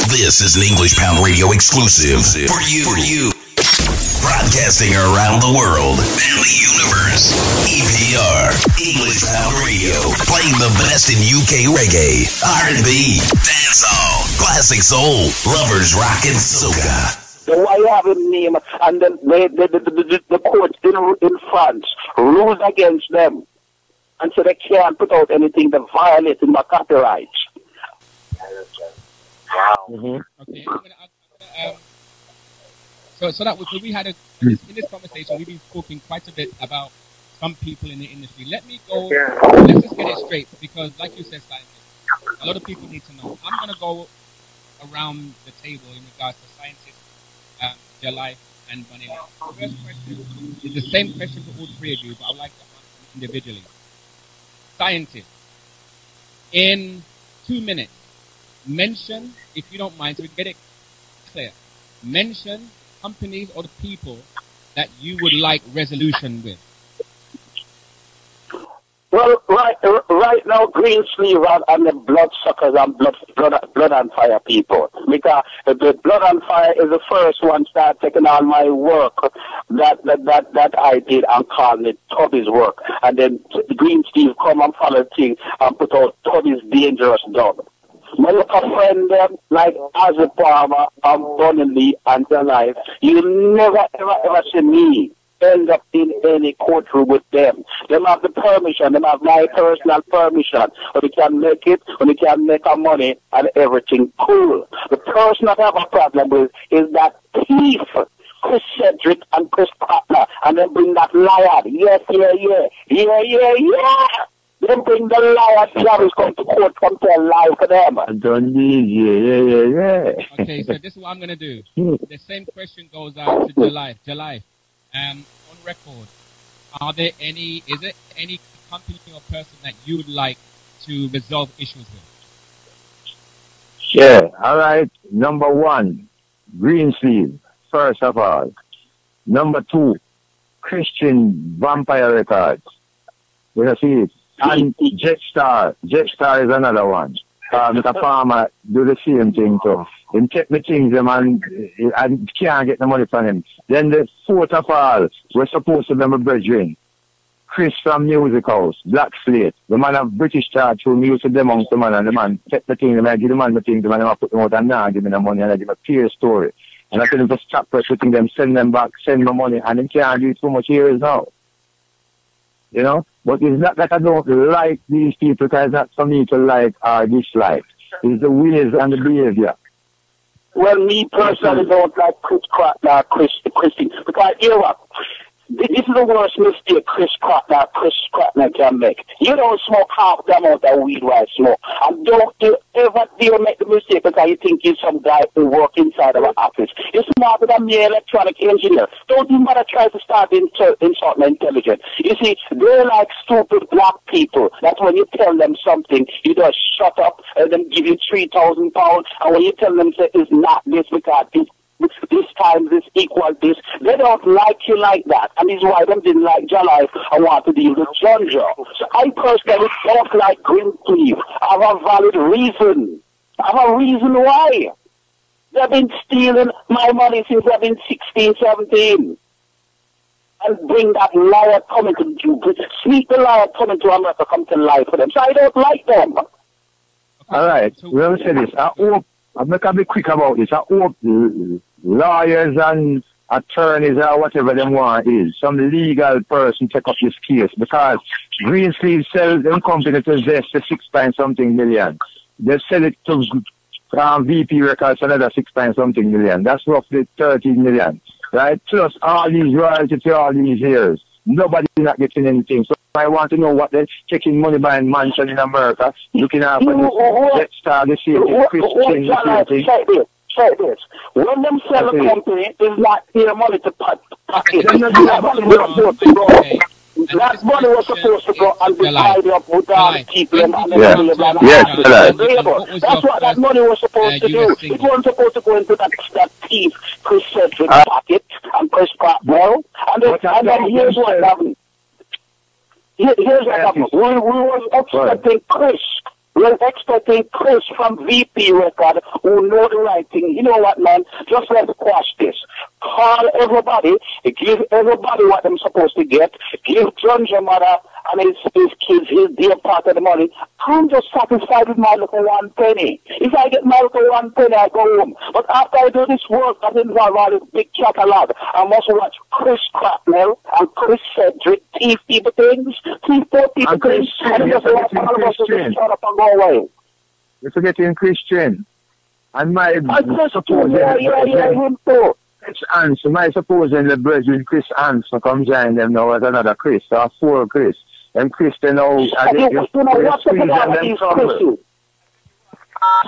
This is an English Pound Radio exclusive for you. Broadcasting around the world and the universe. EPR, English Pound Radio, playing the best in UK reggae, R&B, dancehall, classic soul, lovers rock and soca. So why you have a name and then the courts in France rules against them, and so they can't put out anything that violates my copyright. Okay, so that was, so we had in this conversation, we've been talking quite a bit about some people in the industry. Let's just get it straight, because like you said, scientists, a lot of people need to know. I'm going to go around the table in regards to scientists, their life, and money. The first question is the same question for all three of you, but I'd like to answer individually. Scientists, in 2 minutes, mention, if you don't mind, so we can get it clear, mention companies or the people that you would like resolution with. Well, right now, Greensleeves and the bloodsuckers and blood and fire people. Because the blood and fire is the first one start taking on my work that I did and calling it Tubby's work. And then Greensleeves come and follow the thing and put out Tubby's dangerous dog. My little friend like Ozzy Palmer and Bonnie and their life, you never ever see me end up in any courtroom with them. They have the permission, they have my personal permission, but they can make it, when they can make our money and everything cool. The person that I have a problem with is that thief, Chris Cedric and Chris Partner, and then bring that liar. Yes. Then bring the liar, Jarvis come to court, come tell lie for them. Yeah. Okay, so this is what I'm going to do. The same question goes out to July. On record, is there any company or person that you would like to resolve issues with? Yeah, all right. Number one, Greensleeves, first of all. Number two, Christian Vampire Records. You see it? And Jetstar is another one. Mr. Farmer do the same thing too. Him check the things and can't get the money from him. Then the fourth of all, we're supposed to be my brethren. Chris from Music House, Black Slate, the man of British Church who used to demount the man, and the man check the thing, and I give the man the thing, the man I put them out and now give me the money, and I give a peer story. And I tell him to stop putting them, send them back, send me money, and they can't do it so much years now. You know? But it's not that I don't like these people, because it's not for me to like or dislike. It's the ways and the behavior. Well, me personally don't like Chris Christie, because you know what? This is the worst mistake Chris Kratner can make. You don't smoke half the amount of weed while I smoke. And don't you ever dare make the mistake because you think you're some guy who work inside of an office. You're smarter than me, electronic engineer. Don't even bother try to start insulting intelligence. You see, they're like stupid black people. That's when you tell them something, you just shut up and then give you £3,000. And when you tell them say, it's not this because this time, this equal this. They don't like you like that. And this is why them didn't like your life and want to deal with Junja. So I personally don't like Greensleeves. I have a valid reason. I have a reason why. They've been stealing my money since I've been 16, 17. And bring that liar coming to sneak the liar coming to America, come to lie for them. So I don't like them. All right. We'll say this. I hope, I'll make a bit quick about this. I hope lawyers and attorneys or whatever them want is some legal person take up this case, because Greensleeves sell them company to invest the 6-something million. They sell it to VP Records another 6-something million. That's roughly 13 million, right? Plus all these royalties for all these years. Nobody's not getting anything. So I want to know what they're taking money buying mansion in America, looking after this Jetstar, the same thing, Christian, the same thing. Say this. When them sell a company, it's not their money to pocket. That money was supposed to go and be tied up with all the people and that's what that money was supposed to do. It wasn't supposed to go into that thief Chris Cedric pocket and Chris Cartwell. And then here's what happened. Here's what happened. We was expecting Chris We're expecting Chris from VP Record who know the right thing. You know what, man? Just let's quash this. Call everybody, give everybody what they're supposed to get, give John your mother and his kids his dear part of the money. I'm just satisfied with my little 1 penny. If I get my little 1 penny, I go home. But after I do this work that involves all this big catalog, I must watch Chris Cracknell and Chris Cedric teeth people things, teeth poor people things, and just watch all of us to just shut up and go away. You're forgetting Christian. And my suppose him too. Chris Answer, my supposing the brethren Chris Answer come join them now as another Chris, or 4 Chris. And Christian now,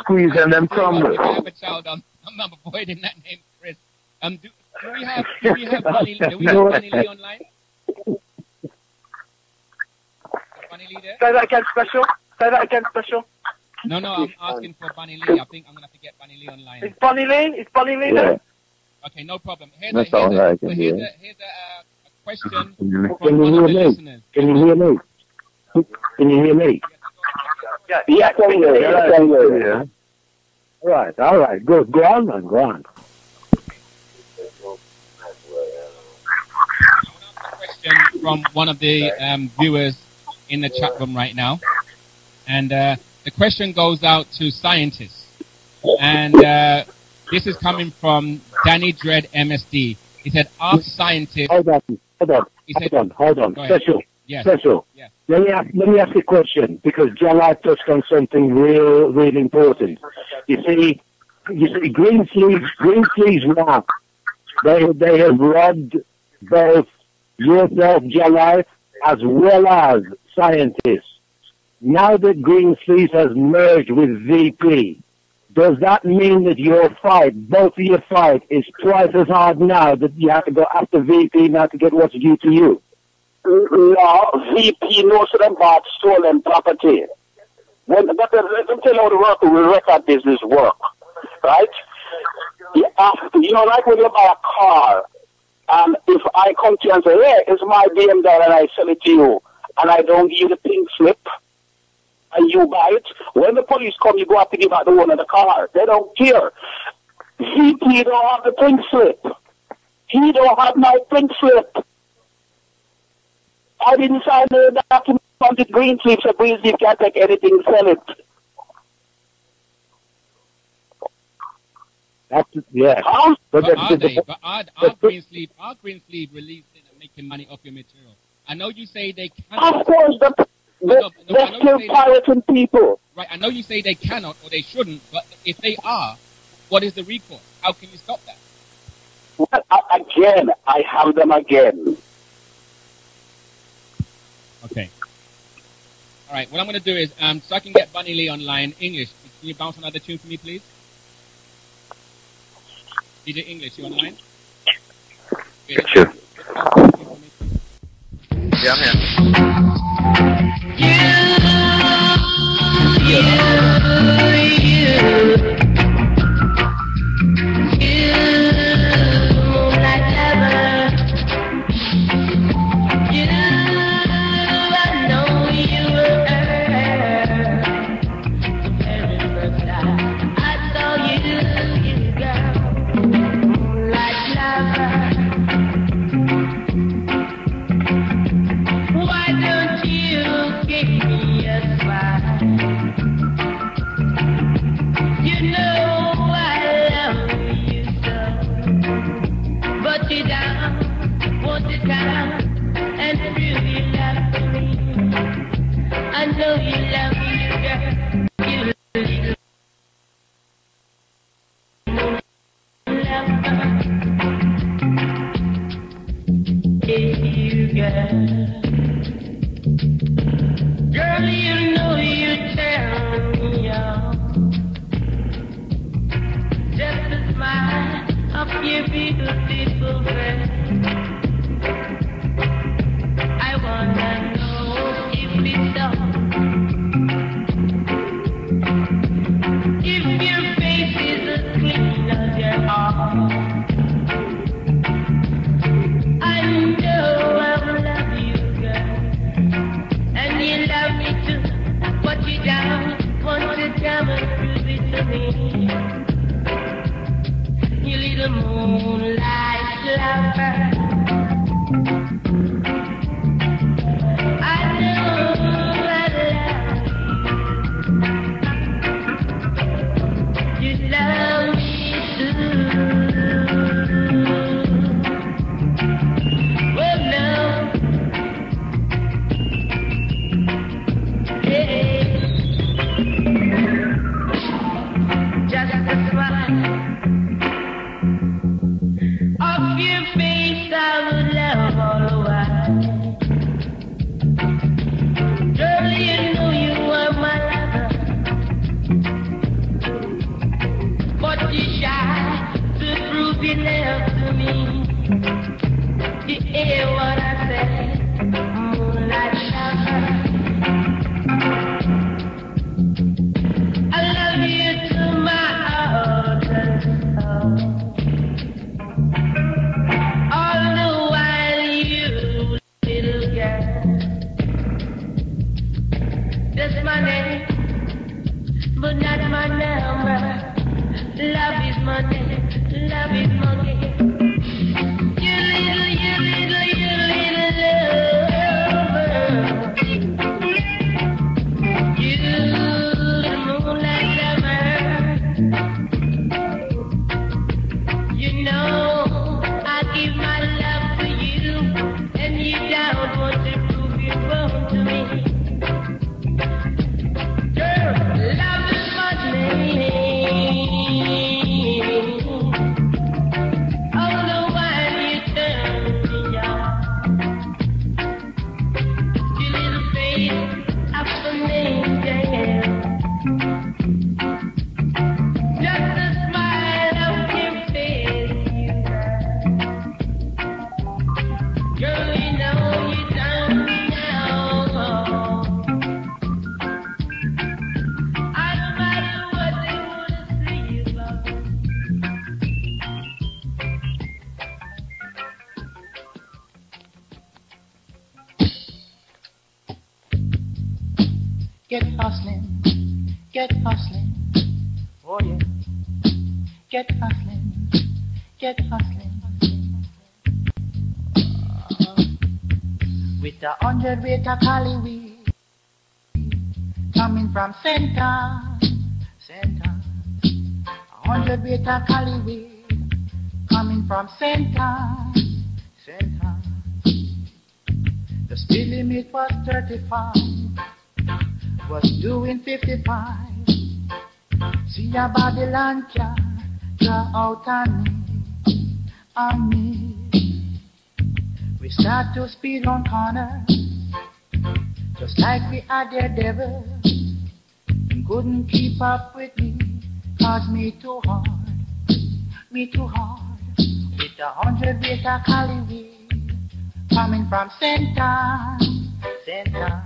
squeeze them crumble. I have a child, I'm not avoiding that name, Chris. Do we have Bunny Lee online? Bunny Lee there? Say that again, special. No, I'm asking for Bunny Lee. I think I'm going to have to get Bunny Lee online. Is Bunny Lee there? Okay, no problem. Here's a question Can from one of the listeners. Can you hear me? Can you hear me? Yeah, I can hear you. All right, good. Go on, man, go on. Question from one of the viewers in the chat room right now. And the question goes out to scientists. And this is coming from Danny Dredd MSD. He said, ask scientists... Hold on. Special. Yes. Special. Yes. Let me ask a question, because Jalai touched on something really important. You see Greensleeves now, they have robbed both yourself, Jalai, as well as scientists. Now that Greensleeves has merged with VP, does that mean that both of your fight, is twice as hard now that you have to go after VP now to get what's due to you? No, VP knows them about stolen property. Let them tell you how the record business work, right? You know, like when you buy a car, and if I come to you and say, hey, it's my BMW and I sell it to you, and I don't give you the pink slip, and you buy it, when the police come, you go have to give out the one of the car. They don't care. VP don't have the pink slip. He don't have my pink slip. I didn't sign the document on the Greensleeves, so Greensleeves can't take anything, sell it. Yeah. But are Greensleeves releasing and making money off your material? I know you say they cannot. Of course, they're still pirating people. Right, I know you say they cannot or they shouldn't, but if they are, what is the recourse? How can you stop that? Well, again, I have them again. Okay. All right, what I'm going to do is, so I can get Bunny Lee online, English, can you bounce another tune for me, please? DJ English, you online? Okay, sure. Yeah, I'm Get hustling, get hustling, oh yeah. Get hustling, get hustling. With a 100 weight of cali weed coming from center, center. 100 weight of cali weed coming from center, center. The speed limit was 35. Was doing 55. See a body launcher draw out on me. We start to speed on corners, just like we are daredevil. And couldn't keep up with me, cause me too hard. With a 100 weight of cali weed coming from center, center.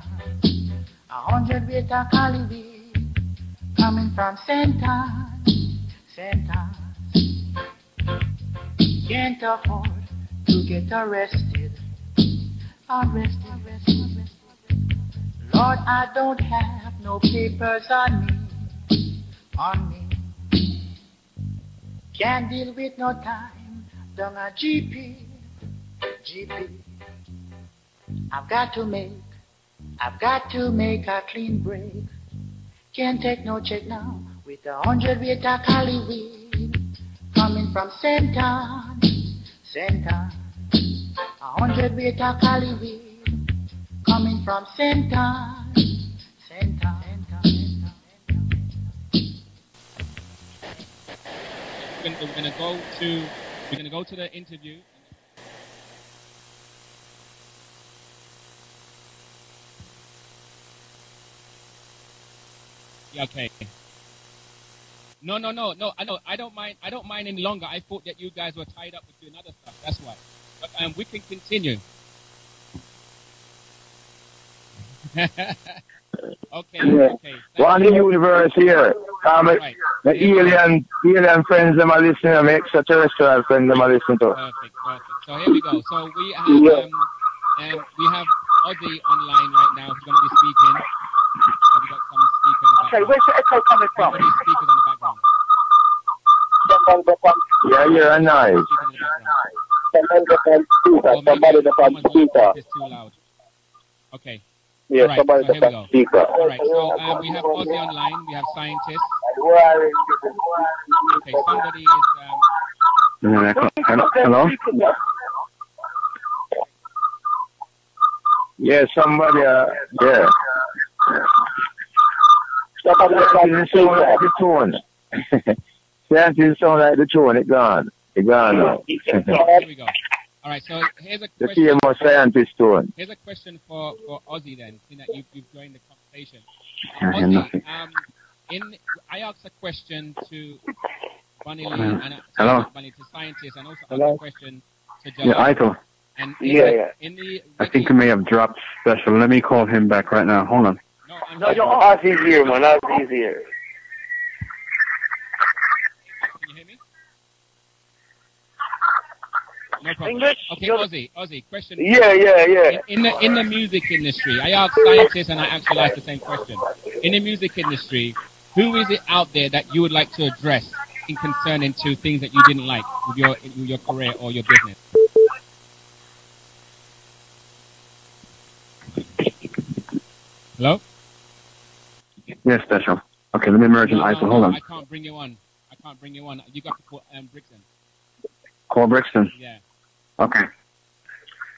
100 weight of cali weed coming from center, center. Can't afford to get arrested. Lord, I don't have no papers on me. Can't deal with no time. Done a GP. I've got to make a clean break. Can't take no check now with a 100 weight of cali weed coming from center, center. 100 weight of cali weed coming from center, center. We're gonna go to the interview. Yeah, okay. No. I know. I don't mind any longer. I thought that you guys were tied up with doing other stuff. That's why. But we can continue. Okay. One in the universe here. Right. The alien friends them are listening, and the extraterrestrial friends them are listening to. Perfect. So here we go. So we have Ozzy online right now. He's going to be speaking. We got some speakers in the background. Okay, where's the echo coming from? Got these speakers on the background. Yeah, you're a nice. Somebody that's on speaker. It's too loud. Okay. Yeah, all right, somebody so that's on speaker. All right, so we have Ozzy online. We have scientists. Okay, somebody is... Hello? Yeah, somebody, yeah. Somebody that's on Sound like speaker. the tone. Scientists sound like the tone. It gone. It gone now. Here we go. All right, so here's a The question. famous scientist tone. Here's a question for Ozzy then, seeing that you've joined the conversation. I hear Ozzy, nothing. I asked a question to Bunny Lee and Hello? Bunny to scientists, and also asked Hello? a question to Yeah, Jalal. Ital. And in the I think he may have dropped special. Let me call him back right now. Hold on. no, I'm No, your ass is here, man. Ass is here. Can you hear me? No problem. English? Okay, You're- Ozzy, question. Yeah. In the music industry, I asked scientists, and I actually asked the same question. In the music industry, who is it out there that you would like to address in concerning to things that you didn't like with your career or your business? Hello? Yeah, special. Okay, let me merge in Ital. Hold on. I can't bring you on. You got to call Brixton. Call Brixton. Yeah. Okay.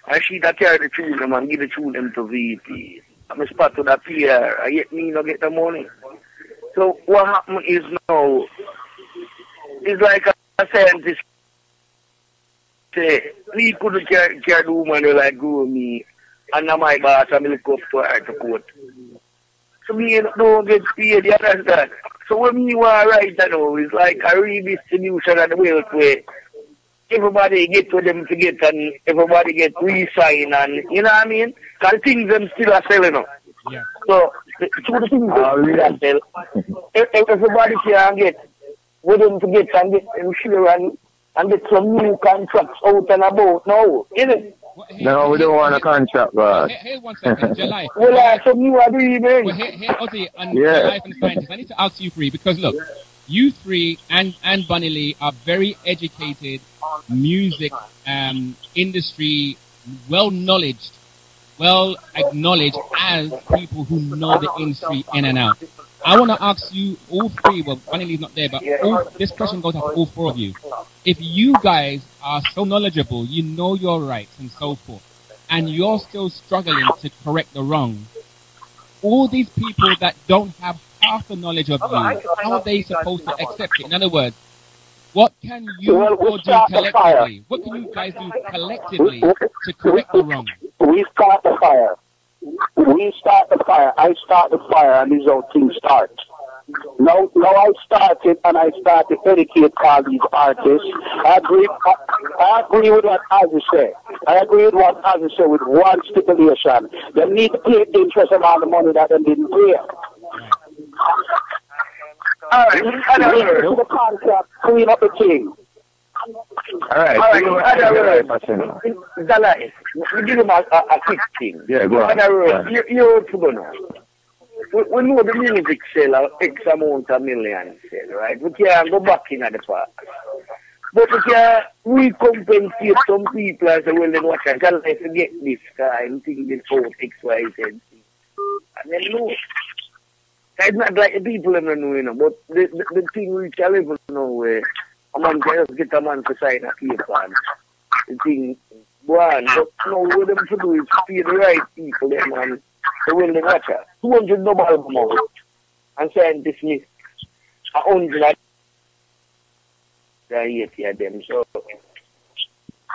Actually, that carry the tune, man. Give the tune them to VP. I'm a spot to that PR. I get me, not get the money. So what happened is now, it's like a scientist say, we couldn't care the woman who like grew me, and now my boss, I'm look up to her to court. So me don't get paid, you understand? So when me want to write that now, it's like a redistribution of the wealth where everybody get to them to get and everybody get re-sign and, you know what I mean? Because things them still are selling up. Yeah. So, two the things that still sell, everybody can get, with them to get and get them share and get some new contracts out and about now, isn't it? No, we don't want a contract, but... Here, 1 second, July. Well, some new agreement. Well, here, Ozzy, and Yeah. Life and Scientists, I need to ask you three, because look, you three and Bunny Lee are very educated music industry, well acknowledged as people who know the industry in and out. I want to ask you all three, well, Bunny Lee's not there, but this question goes out to all four of you. If you guys are so knowledgeable, you know your rights and so forth, and you're still struggling to correct the wrong, all these people that don't have half the knowledge of you, how are they supposed to accept it? In other words, what can you all do collectively? What can you guys do collectively to correct the wrong? We start the fire. We start the fire. I start the fire, and this whole thing starts. Now I started, and I start to educate all these artists. I agree with what Ozzy said. I agree with what Ozzy said with one stipulation. They need to pay interest on all the money that they didn't pay. All right, the contract, clean up the thing. All right. Dalai, we give him a quick thing. Yeah, go on. You're to go now. We know the music sell X amount of millions sell, right? We can't go back in at the past. But we can recompensate some people as well then watch and tell them forget this guy and think this whole X, Y, Z. And then no. It's not like the people don't know, you know, but the thing we tell people know where a man can just get a man to sign a paper and the thing go on. But no, what them to do is pay the right people them and the will they watch her. 200 double album out and saying dismiss 100 and 80 of them. So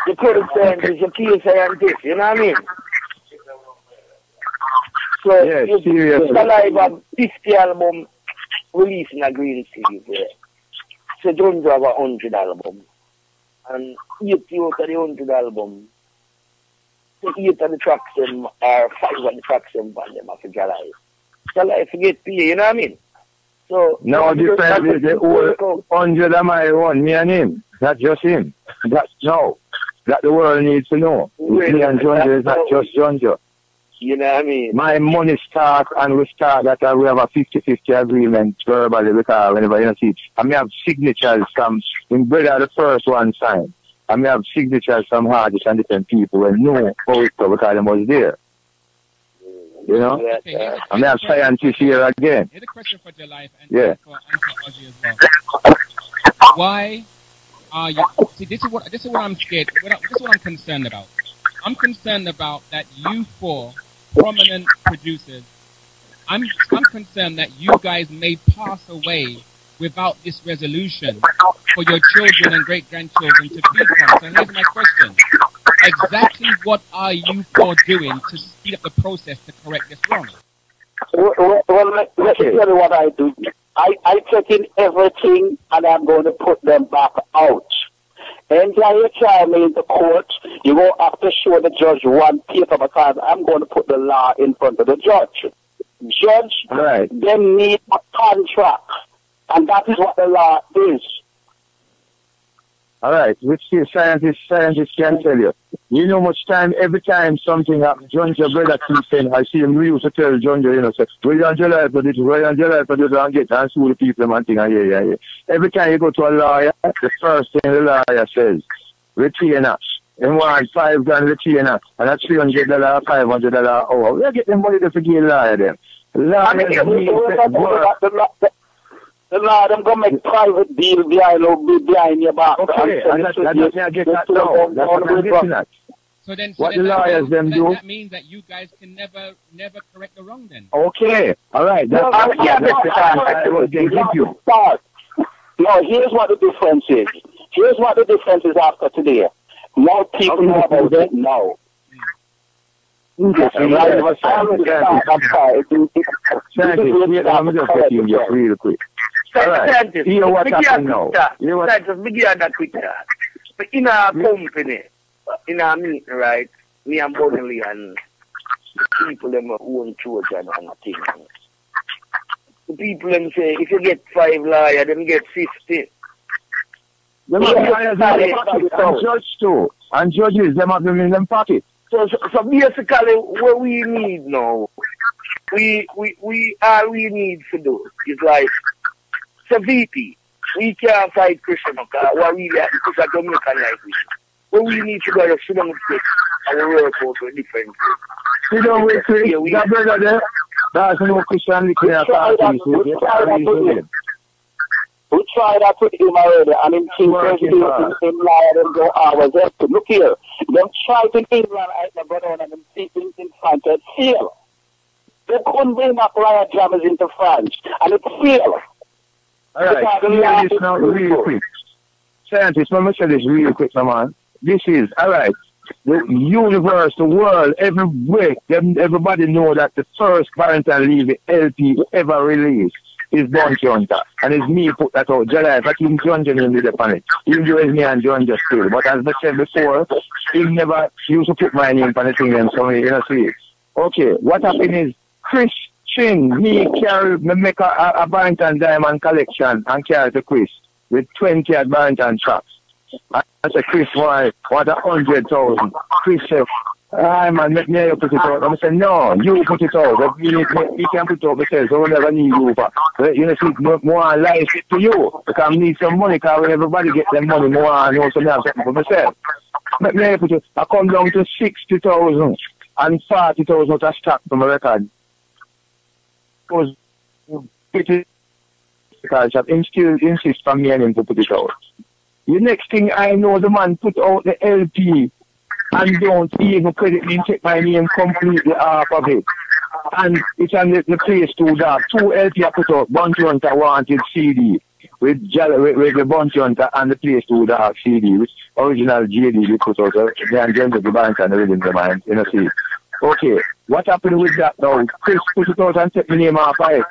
the current scientist is a key scientist, you know what I mean? So Yeah, you seriously. live a 50 album releasing a Greensleeves. So don't have 100 album. And 80 out of the 100 album, so 8 of the tracks them are 5 of the tracks them on them after July. July forget pay, you know what I mean? So No, different. The whole 100 of my own, me and him. Not just him. That the world needs to know. Wait, Me and Jonjo is not just Jonjo. you know what I mean? My money start and we start that we have a 50-50 agreement verbally because whenever you see it, I may have signatures from in brother the first one signed. I may have signatures from artists and different people and know how it's because I was there. You know? Okay, I may have scientists here again. Here's a question for your life and Yeah. for Ozzy as well. Why are you... See, this is what I'm scared... This is what I'm concerned about. I'm concerned about that you four prominent producers, I'm concerned that you guys may pass away without this resolution for your children and great-grandchildren to feed from. So here's my question. Exactly what are you four doing to speed up the process to correct this wrong? Well, let me tell you what I do. I take in everything and I'm going to put them back out. Anytime you try me into court, you will have to show the judge one paper because I'm going to put the law in front of the judge. Judge, Right. they need a contract. And that is what the law is. All right, which is scientists can tell you. You know much time, every time something happens, John, your brother keeps saying, I see him, we used to tell John, you know, say, well, on July for this, well, on July for this, and get and sue the people and thing, yeah. Every time you go to a lawyer, the first thing the lawyer says, retainer. And want $5,000 retainer, and that's $300, $500 hour. We get them money to forgive lawyer them. The law, them going to make private deal behind your back. Okay, and that's what I get that now. That's what I'm getting at. So then, What the lawyers them do? That means that you guys can never correct the wrong then. Okay, all right. That's the time I will give you. No, here's what the difference is. Here's what the difference is after today. More people know about it now. I'm just getting you real quick. All right. Hear what happened now. Just begin that with that. But in our company, in our meeting, right, me and Bodley and people them own children and things. The people them say, if you get 5 lawyers, then get 50. Them have lawyers in their pocket, and judge too. And judges, them have them in them pocket. So basically, what we need now, we all we need to do is like, so VP, we can't fight Christian, because what we have is a Dominican like we. What we need to do is sit down with Chris and we work out with different ways. Sit down with Chris, that brother there, that's no Christian liquor party. We tried that with him already, and in King in lied and go hours. Look here, them tried in England, I never done, and them people in France, it failed. They couldn't bring up riot jammers into France, and it failed. All right, hear this now real quick. Scientists, let me say this real quick, man. This is, all right, the universe, the world, everywhere, everybody know that the first Valentine Levy LP ever released is Bounty Hunter. And it's me put that out. July, I think John Jammy did upon it. Even though it's me and John just still. But as I said before, he never used to put my name on the thing and so you know, see. Okay, what happened is Chris Chin, me make a Barrington Diamond collection and carry to Chris with 20 at Barrington tracks. I said, Chris, why? What 100,000? Chris said, man, let me put it out. I said, no, you put it out. You can put it out myself, so we'll never need you. But, you know, see, more life to you. Because I need some money, because when everybody get their money, more I know some have something for myself. Let me put it, I come down to 60,000 and 40,000 out of stock from a record. Because him still insist on me and him to put it out. The next thing I know, the man put out the LP and don't even credit me and take my name completely off of it. And it's on the place to that. 2 LP I put out, Bounty Hunter Wanted CD with the Bounty Hunter and the place to that CD, which original JD we put out. They and James the Bank and the rhythm the mind, you know, see. Okay, what happened with that now? Chris put it out and take my name off of it.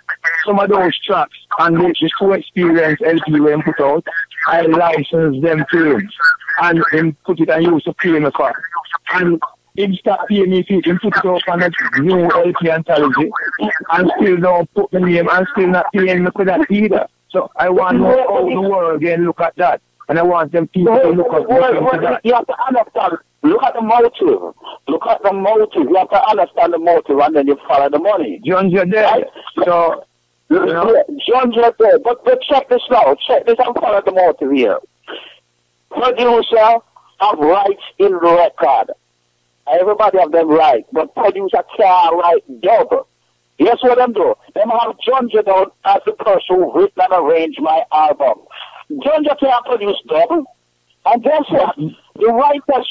Some of those tracks and the 2 Experience LP we put out, I licensed them to him. And him put it and used to pay me for. And him start paying me feet, him put it up on a new LP anthology, and still don't put my name and still not paying me for that either. So I want to know how the world again look at that. And I want them people to look at that. You have to understand. Look at the motive. Look at the motive. You have to understand the motive and then you follow the money. John's there. Right? So, you know. John's there. But check this now. Check this and follow the motive here. Producer, have rights in the record. Everybody have them right, but producer can't write dub. Guess what them do? Them have Junja down as the person who written and arranged my album. Junja can't produce dub. And guess what? The writer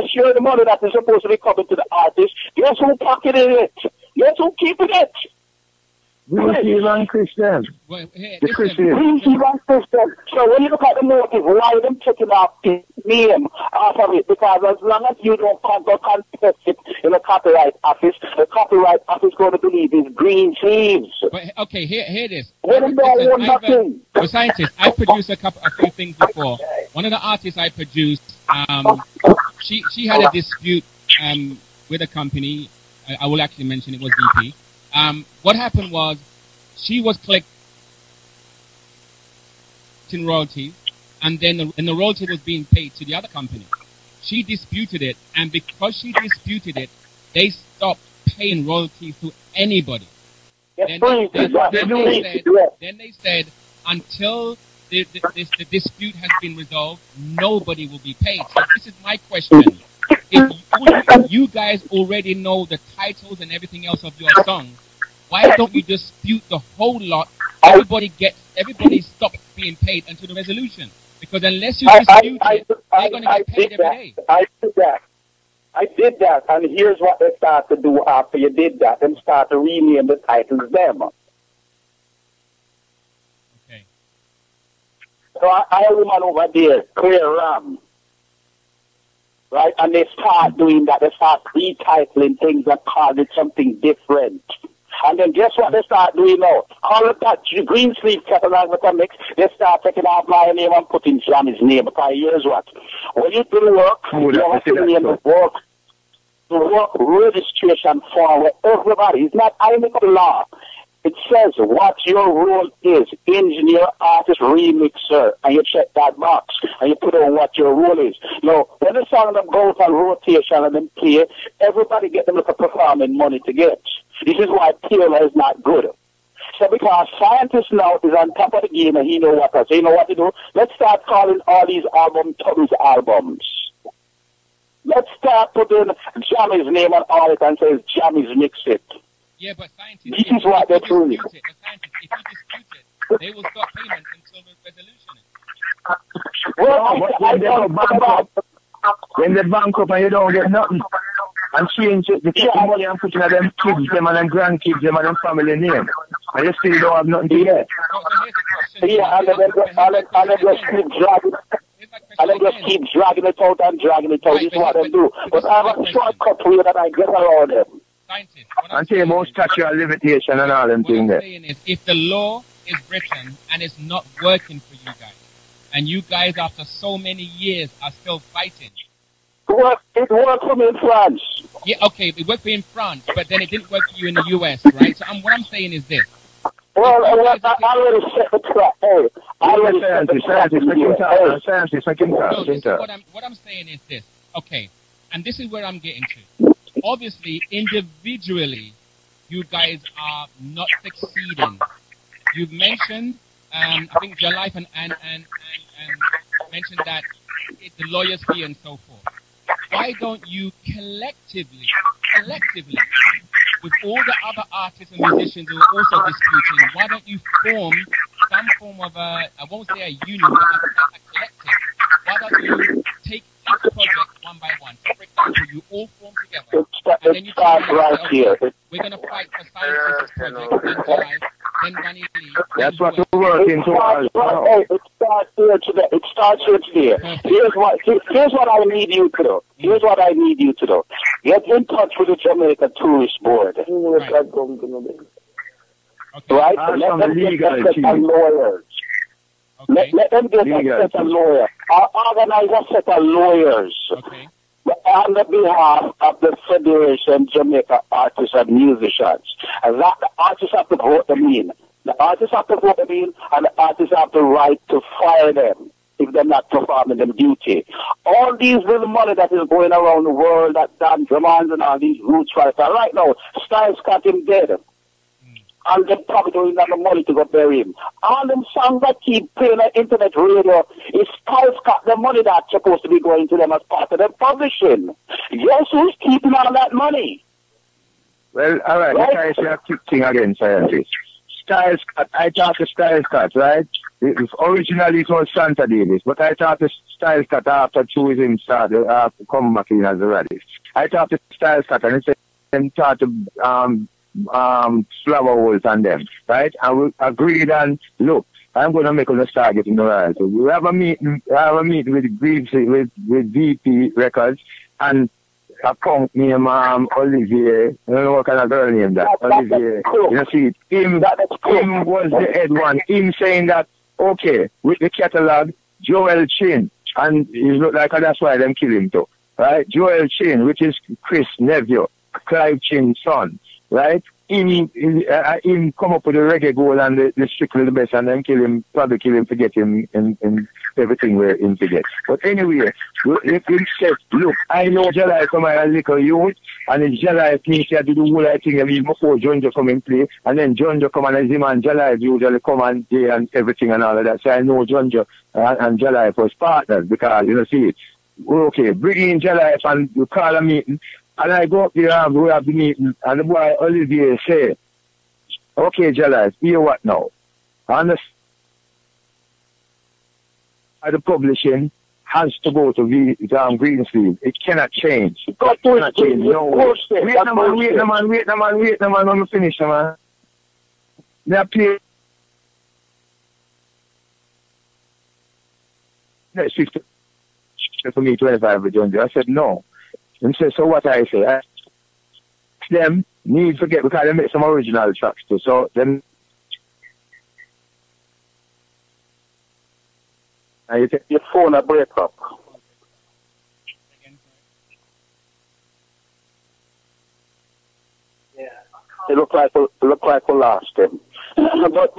share the money that is supposed to be coming to the artist. Guess who pocketed it? Guess who keeping it? Greensleeves and Christian. Well, hey, The listen, Christian. Greensleeves and Christian. So when you look at the motive, why them taking off the name off of it? Because as long as you don't contest it in the copyright office, the copyright office going to believe it's Greensleeves. but, okay, here it is. Let them know one nothing. For scientists, I produced a few things before. One of the artists I produced, she had a dispute with a company. I will actually mention it was VP. What happened was she was collecting royalties, and then the royalty was being paid to the other company. She disputed it, and because she disputed it, they stopped paying royalties to anybody. Then they said until the dispute has been resolved, nobody will be paid. So this is my question. If you guys already know the titles and everything else of your song, why don't you dispute the whole lot? Everybody stops being paid until the resolution. Because unless you dispute it, they're going to get paid every day. I did that, and here's what they start to do after you did that. Them start to rename the titles them. Okay. So I have a woman over there, Clear Ram. Right? And they start doing that. They start retitling things and call it something different. And then guess what they start doing now? All of that Greensleeves catalog with a mix, they start taking out my name and putting Jammy's name. Because here's what. When you do the work, you have to name the work registration form where everybody, it's not I make up law. It says what your role is, engineer, artist, remixer, and you check that box, and you put on what your role is. Now, when the song them goes on rotation and then play, everybody get them like a performing money to get. This is why Taylor is not good. So because scientists now is on top of the game and he know what to say, you know what to do? Let's start calling all these albums Tubby's albums. Let's start putting Jammy's name on all it and says Jammy's mix it. Yeah, but scientists, this is what they're doing. If you dispute it, they will stop payment until the resolution is. When they bank up and you don't get nothing, and change it, they take the money and put it in them kids, them and them grandkids, them and them family name, and you still don't have nothing to get. Yeah, and then just keep dragging. And then just keep dragging it out and dragging it out. This is what they do. But I have a shortcut way that I get around them. And say about statute of limitation and all them things there. What I'm saying is, if the law is written and it's not working for you guys, and you guys after so many years are still fighting. It worked for me in France. Yeah, okay, it worked for you in France, but then it didn't work for you in the US, right? So what I'm saying is this. Well, I already set the trap. Hey, what I'm saying is this. Okay, and this is where I'm getting to. Obviously, individually, you guys are not succeeding. You've mentioned, I think Jalife and mentioned that the lawyers fee and so forth. Why don't you collectively, with all the other artists and musicians who are also disputing, why don't you form some form of I won't say a union, but a collective? Why don't you take each project one by one? So for example, you all form together, and then you start right here. We're going to fight for science project, then July, then Bunny Lee. That's what we're working towards. It starts here today. It starts here today. Here's what I need you to do. Here's what I need you to do. Get in touch with the Jamaica Tourist Board. Right? Okay. Right? Let them get a lawyers. Okay. Let them get a set of lawyers. Organize a set of lawyers. Okay. On the behalf of the Federation Jamaica Artists and Musicians. And that the artists have to vote them in. The artists have to vote them in, and the artists have the right to fire them if they're not performing their duty. All these little money that is going around the world, that Dan Drummond and all these roots writers, right now, Styles got him dead. and they probably don't have the money to go bury him. All them songs that keep playing on internet radio is Styles cut the money that's supposed to be going to them as part of their publishing. Guess who's keeping all that money? Well, all right, let's try to say a quick thing again, scientist. Styles cut, I talked to Styles cut, right? Originally it was Santa Davis, but I talked to Styles cut after tourism started, come back in as a radish. I talked to Styles cut and he said, them talk to Flower Holes and them, right? And we agreed on, look, I'm going to make us start getting the royalty. We have a meeting with Greensleeves, with VP Records, and a punk named Olivier, I don't know what kind of girl name that, Olivier, you see, him was the head one, him saying that, okay, with the catalog, Joel Chin, and he look like that's why them kill him too, right? Joel Chin, which is Chris' nephew, Clive Chin's son, right? Him come up with the reggae goal and the strictly the best, and then probably kill him, forget him in everything where him forget. But anyway, if he said, look, I know Jalai from my little youth, and if Jalai thinks to do the whole thing, even before Jonjo come and play, and then Jonjo come and as him and Jalai usually come and play and everything and all of that. So I know Jonjo and Jalai was partners because, you know, see, okay, bring in Jalai and you call a meeting. And I go up there and we have the meeting, and the boy Olivier say, okay, Jalai, hear what now? And the publishing has to go to Greensleeves. It cannot change. It cannot change. No way. Wait the man, let me finish, man. They play next 50 for me, 25 with John. I said, no. And say, so what I say? Them need to get, because they make some original tracks too. So them. And you take your phone a break up. Yeah. It look like we lost him. but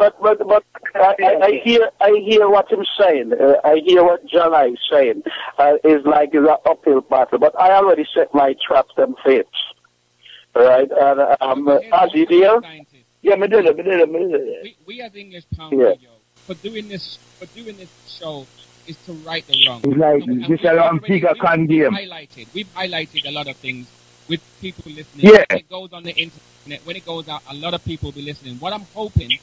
I hear what he's saying. I hear what Jalai is saying. It's like it's an uphill battle. But I already set my traps and fates. Right? And as you deal? Yeah, me did it. We as English Town Radio, for doing this show is to right the wrong. It's like this around bigger can game. We've highlighted a lot of things with people listening. Yeah. When it goes on the internet, when it goes out, a lot of people will be listening. What I'm hoping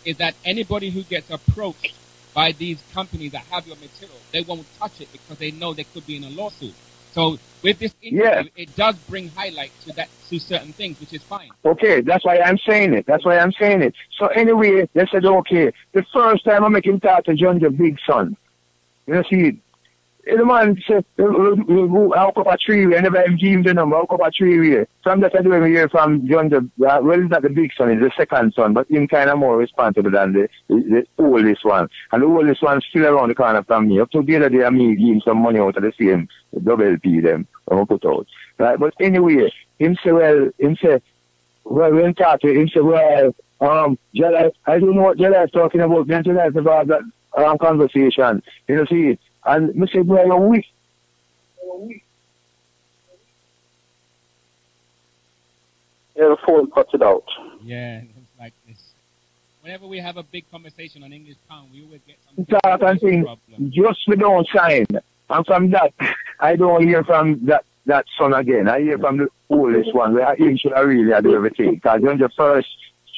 is that anybody who gets approached by these companies that have your material, they won't touch it because they know they could be in a lawsuit. So with this interview, it does bring highlight to certain things, which is fine. Okay, that's why I'm saying it. So anyway, they said, okay, the first time I'm making talk to John, the big son. You see, the man said, I'll come a 3 I never give him the number, I'll come a 3 So I'm just doing hear from John, well, it's not the big son, it's the second son, but him kind of more responsible than the oldest one. And the oldest one's still around the corner from me. Up to the other day, me give him some money out of the same double P them, I'm put out. Right, but anyway, him say, when talk to him say, Jalai, I don't know what Jalai is talking about, then Jalai is about that conversation. You know, see, and I say, boy, you're weak. Yeah, the phone cuts it out. Yeah, it's like this. Whenever we have a big conversation on English Town, we always get some talk and things. Just we don't sign. And from that, I don't hear from that son again. I hear from the oldest one, where I should really do everything. Because you're the first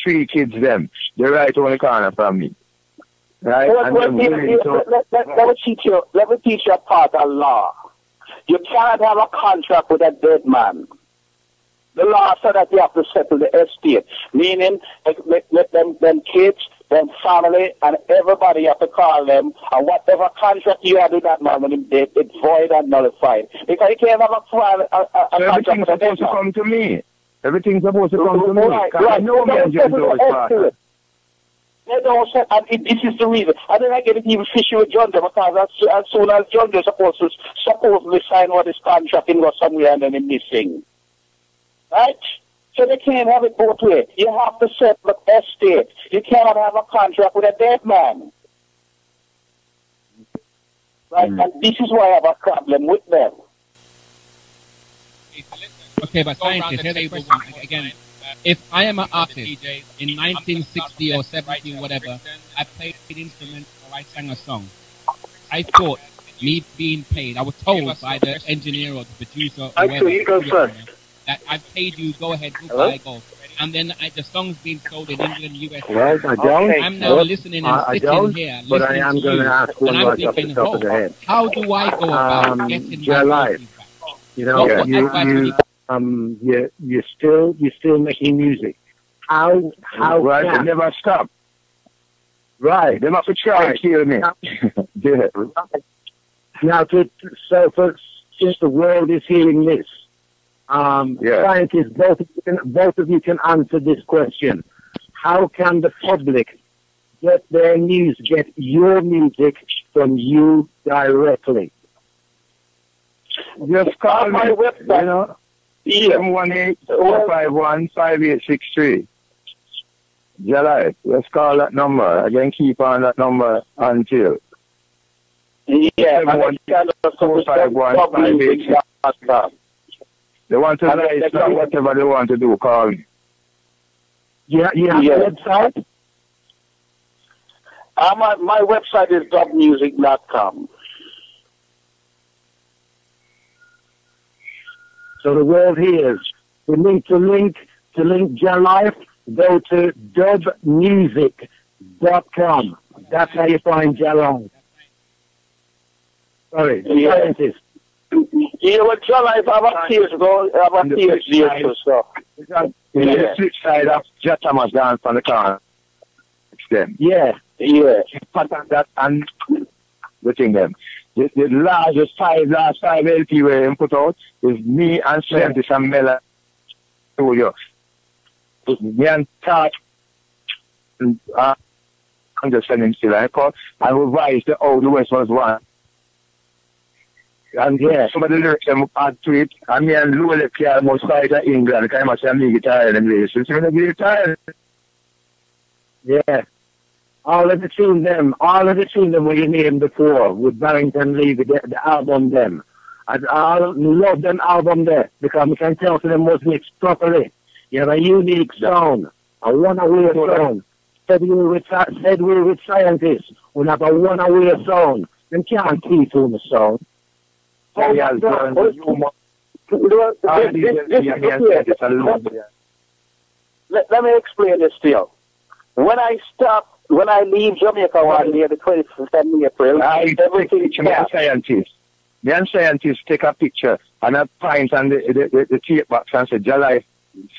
3 kids, them, they're right on the corner from me. Right? Let me teach you a part of law. You cannot have a contract with a dead man. The law said that you have to settle the estate, meaning let them kids, them family, and everybody you have to call them, and whatever contract you have with that man, when it's void and nullified. Because you can't have a contract with a dead man. Everything's supposed to come to me. Everything's supposed to come to me. I know me and John Joe's partner. They don't say, and this is the reason. I don't get it even fishy with John Joe, because as soon as John Joe supposedly sign what his contract in, go somewhere and then he's missing. Right? So they can't have it both ways. You have to settle the estate. You cannot have a contract with a dead man. Right? And this is why I have a problem with them. Okay, but scientists, here's a question again. If I am an artist in 1960 or 70, whatever, I played an instrument or I sang a song, I thought me being paid, I was told by the engineer or the producer or whoever, you go first. that I've paid you, go ahead, goodbye, go. And then the song's being sold in England, US. Right, I don't. Okay. I'm now listening and sitting here, but I listening am to going you, to ask one and I'm more off the thinking, top of the head. how do I go about getting my life. royalties back? You know, What you're still making music. How right? They never stop. Right, they must try to kill me. Yeah. Now, since the world is hearing this, scientists, both of you can answer this question. How can the public get their news, get your music from you directly? Just call my website, 718-451-5863. July, let's call that number. Again, keep on that number until. Yeah, 718-451-5863. They want to license whatever they want to do, call me. Yeah, you have a website? My website is dubmusic.com. So the world hears. To link your life, go to dubmusic.com. That's how you find your life. Sorry, scientist. Yeah, well, John, I have a PhD, so. The flip side of Jatamas dance on the car. Yeah. Pattern that and the thing them. The last five LP we put out is me and Scientist and Mela Studio. Me and Todd and understanding still I call and revise the old West was one. And some of the lyrics them add to it. And me and Lou EPR most fight in England. I must say I'm guitar and bass. So I'm guitar. Yeah. All of the tune them were you named before with Barrington Lee, the album them. I love them album there because we can tell to them was mixed properly. You have a unique sound, a one-away sound. Said we with scientists, we have a one-away sound. Them can't keep on the sound. Let me explain this to you. When I leave Jamaica one day, the 27th of April, everything changed. Me and scientists take a picture and a pint on the tape box and say, July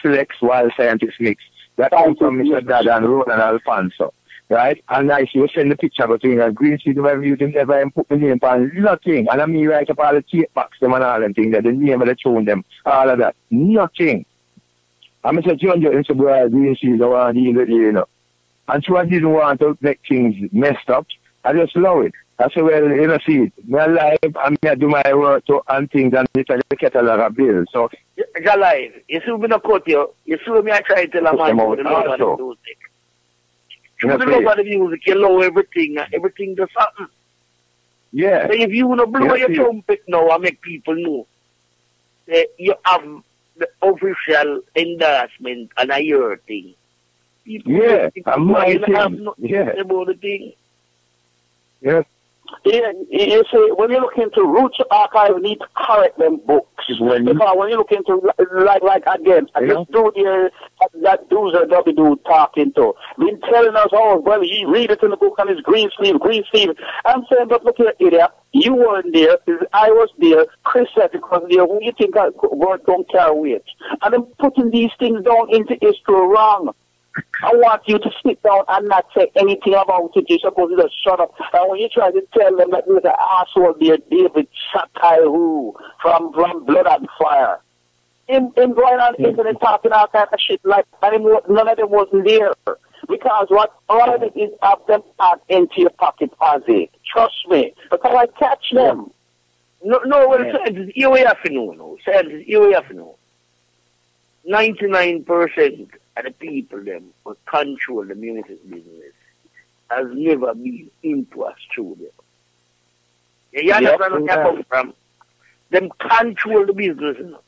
selects while scientists mix. That comes from Mr. Dad and Roland Alfonso. Right? And I see you send the picture between a Greensleeves, whatever you didn't ever put the name on nothing. And I mean write up all the tape box them and all them things, the name of the tune them, all of that. Nothing. I Mr. John Joe into Greensleeves, I want to deal with you, you know. And so I didn't want to make things messed up. I just love it. I said, well, you know, see, my life, and I do my work to, and things, and it's a catalog of bills. So, you're alive. You see me not cut you. You see me I try to tell a man about the love of the music. You the love of the music, you love everything, everything does happen. Yeah. So if you want to blow your trumpet now and make people know that you have the official endorsement and a year thing. People I'm my thing. Have nothing about the thing. Yeah. Yeah, you see, when you look into Roots Archive, you need to correct them books. Because when you look into, like again, this dude here, that Tubby dude talking to, been telling us, oh, well, he read it in the book and it's Greensleeves. I'm saying, but look here, idiot, you weren't there, I was there, Chris said it was there, who you think word don't carry weight? And I'm putting these things down into history wrong. I want you to sit down and not say anything about it. You're supposed to just shut up. And when you try to tell them that there's an asshole there, David Sakai, who from Blood and Fire, him going on the internet talking all kind of shit like that, none of them wasn't there. Because what all of it is have them add into your pocket as it. Trust me. Because I catch them. No, well, scientists, you have to know, no. Scientists, you have to know. 99% of the people them who control the music business has never been into a studio. You understand where I come from? Them control the business, you know.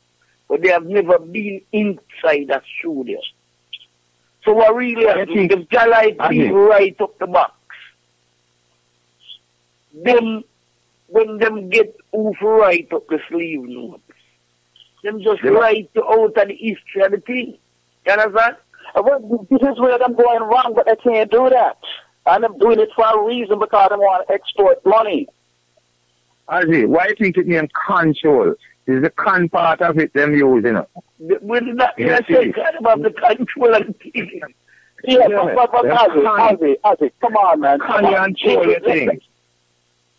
but they have never been inside a studio. So what really happens, if Jalai please right up the box, them, when them get who right up the sleeve notes, them just write out of the history of the thing. You understand? Well, this is where I'm going wrong, but I can't do that. And I'm doing it for a reason because I want to extort money. Ozzy, why do you think it means control? Is the con part of it them use, you know? We're not saying about the control of the thing. Yeah, but Ozzy, come on, man. Control your things.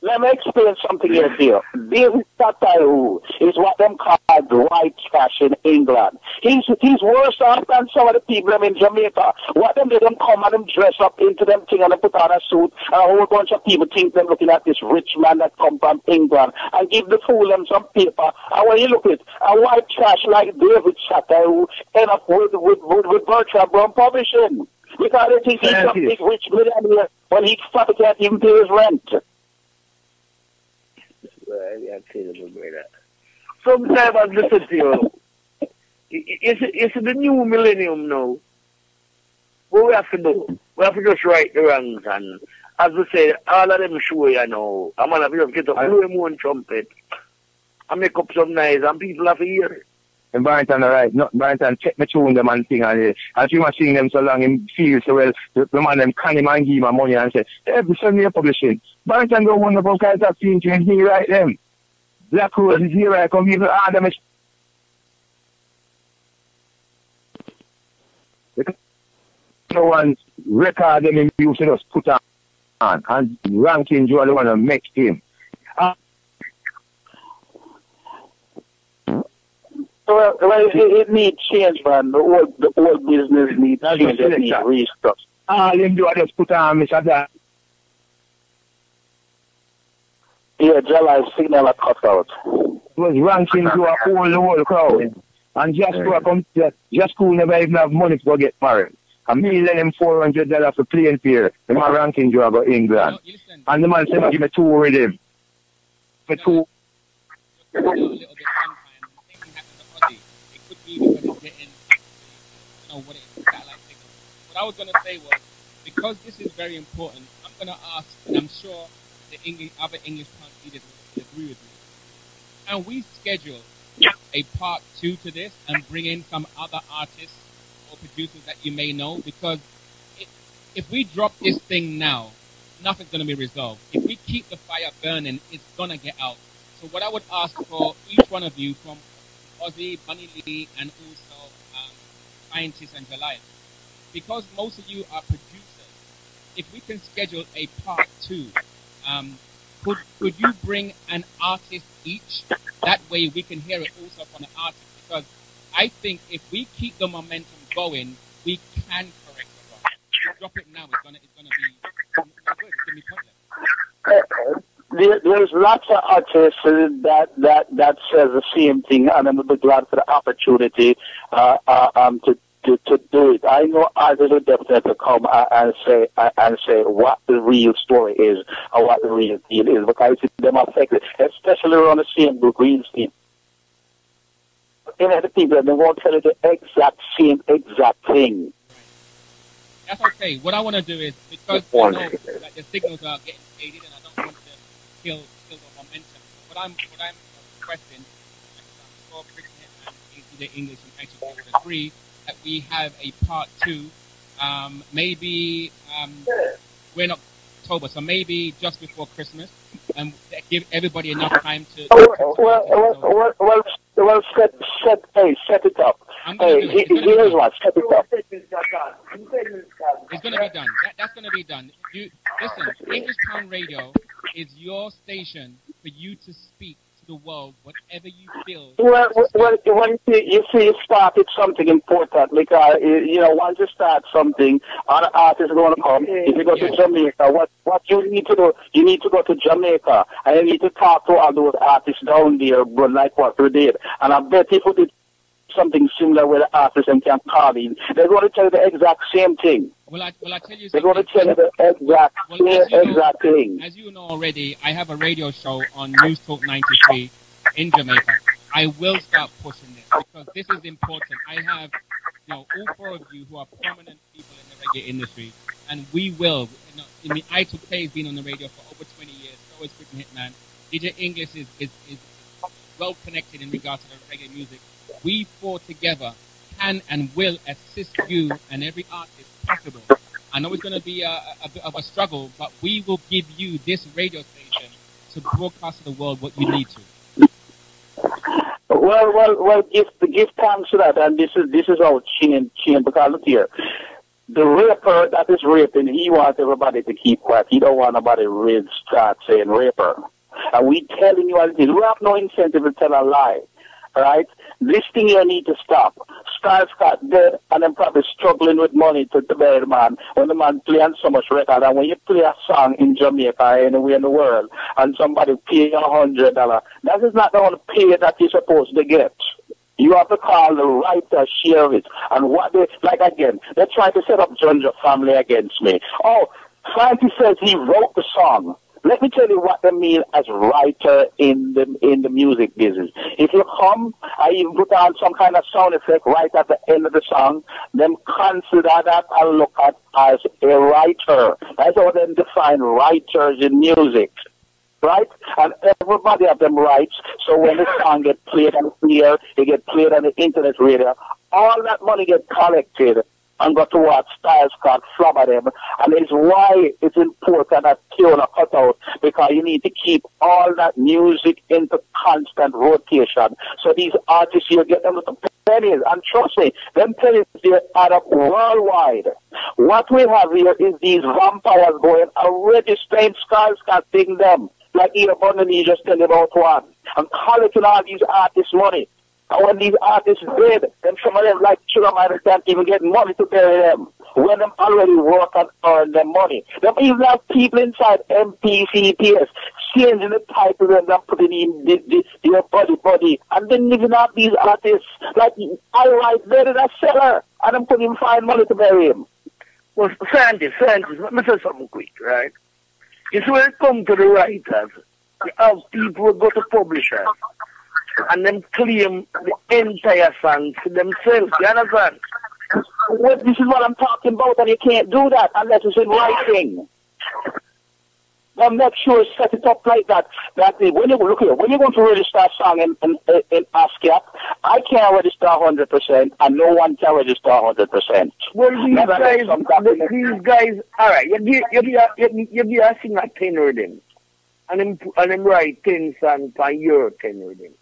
Let me explain something here, dear. David Tataru is what them call white trash in England. He's worse off than some of the people in Jamaica. What them do, them come and them dress up into them thing and they put on a suit, and a whole bunch of people think they're looking at this rich man that come from England and give the fool them some paper. And when you look at it, a white trash like David Tataru end up with Bertram Brown Publishing. Because they think he's a big rich millionaire when he probably can't even pay his rent. Sometimes I listen to you. It's the new millennium now. What we have to do? We have to just right the wrongs, and as we say, all of them show you know. I'm gonna just get up, blow him one trumpet, and make up some noise, and people have to hear it. And Barrington, right? No, Barrington, check me tune them and thing, and if you must sing them so long, him feel so well, the man them can him and give him money and say, every Sunday you're publishing. Barrington don't want about kinds of things, and he write them. Black Rose is here, I come people, them is... No one record them in you should just put on, and ranking you are the one to make him. Well, it needs change, man. The old business needs change. It needs restructure. All them do, I just put on Mr. That. Yeah, Jala's signal a cut out. It was ranking to a whole crowd. And just school never even have money to go get married. And me lend him $400 for plane fare. The man ranking to go England. No, and the man said, give me two with him. For two. It could be because it's getting, what it is, satellite signal. What I was going to say was, because this is very important, I'm going to ask, and I'm sure the other English town leaders will agree with me. And we schedule a part 2 to this and bring in some other artists or producers that you may know, because if we drop this thing now, nothing's going to be resolved. If we keep the fire burning, it's going to get out. So what I would ask for each one of you, from Ozzy, Bunny Lee, and also Scientist and Jalai, because most of you are producers, if we can schedule a part 2, could you bring an artist each? That way we can hear it also from the artist, because I think if we keep the momentum going, we can correct the wrong. If you drop it now, it's gonna be not good. It's gonna be pointless. There's lots of artists that says the same thing, and I'm glad for the opportunity to do it. I know artists will definitely come and say what the real story is or what the real deal is, because them affected, especially around the same group, Greensleeves. The people, they won't tell you the exact thing. That's okay. What I want to do is, because I know that the signals are getting faded and I don't want to kill the momentum. What I'm requesting, I'm sure Brixton and the English and actually would agree, that we have a part 2, maybe we're in October, so maybe just before Christmas, and give everybody enough time to. Well, set it up. Here's what, set it up. It's going to be done. That's going to be done. Listen, English Town Radio is your station for you to speak to the world whatever you feel. Well, you see, you started something important, because once you start something, other artists are going to come. If you go to Jamaica, what you need to do, you need to go to Jamaica and you need to talk to all those artists down there, but like what we did. And I bet if we did something similar with the artists and can call in, they're going to tell you the exact same thing. Well, I tell you something. They're going to tell you the exact thing. As you know already, I have a radio show on News Talk 93 in Jamaica. I will start pushing this, because because this is important. I have, all four of you who are prominent people in the reggae industry, and we will. I mean, Pt.3 has been on the radio for over 20 years. So is Hitman. DJ English is well connected in regards to the reggae music. We four together can and will assist you and every artist possible. I know it's going to be a bit of a struggle, but we will give you this radio station to broadcast to the world what you need to. Well, give thanks to that, and this is our chin, because look here. The raper that is raping, he wants everybody to keep quiet. He don't want nobody to start saying raper. And we telling you as it is. We have no incentive to tell a lie. Right? This thing you need to stop. Styles got dead and then probably struggling with money to bury the man when the man playing so much record. And when you play a song in Jamaica or anywhere in the world and somebody pay you $100, that is not the only pay that you're supposed to get. You have to call the writer, share it. And what they, like again, they're trying to set up Junja family against me. Oh, Frankie says he wrote the song. Let me tell you what they mean as writer in the music business. If you come, I even put on some kind of sound effect right at the end of the song, then consider that and look at as a writer. That's how they define writers in music. Right? And everybody have them rights, so when the song gets played on the air, it gets played on the internet radio, all that money gets collected and go towards Styles called flabber them. And it's why it's important that tune a cut out, because you need to keep all that music into constant rotation. So these artists, you get them with the pennies, and trust me, them pennies, they add up worldwide. What we have here is these vampires going and registering Styles can't sing them. Like Ital Bundy just tell about one. And collecting all these artists' money. And when these artists dead, then some of them, like Sugar Man, can't even get money to bury them. When them already work and earn them money. Them even have people inside MPCPS changing the title and them putting in their body. And then even have these artists, like I write buried a seller, and them couldn't even find money to bury him. Well, scientists, let me say something quick, right? It's when it comes to the writers, you have people who go to publishers and then claim the entire song to themselves. You understand? Well, this is what I'm talking about, and you can't do that unless it's in writing. Now make sure set it up like that. When you look here, when you're going to register a song in ASCII, I can't register 100%, and no one can register 100%. Well, these guys, all right, you be a singer 10 rhythm, and them write 10 songs per year 10 rhythm.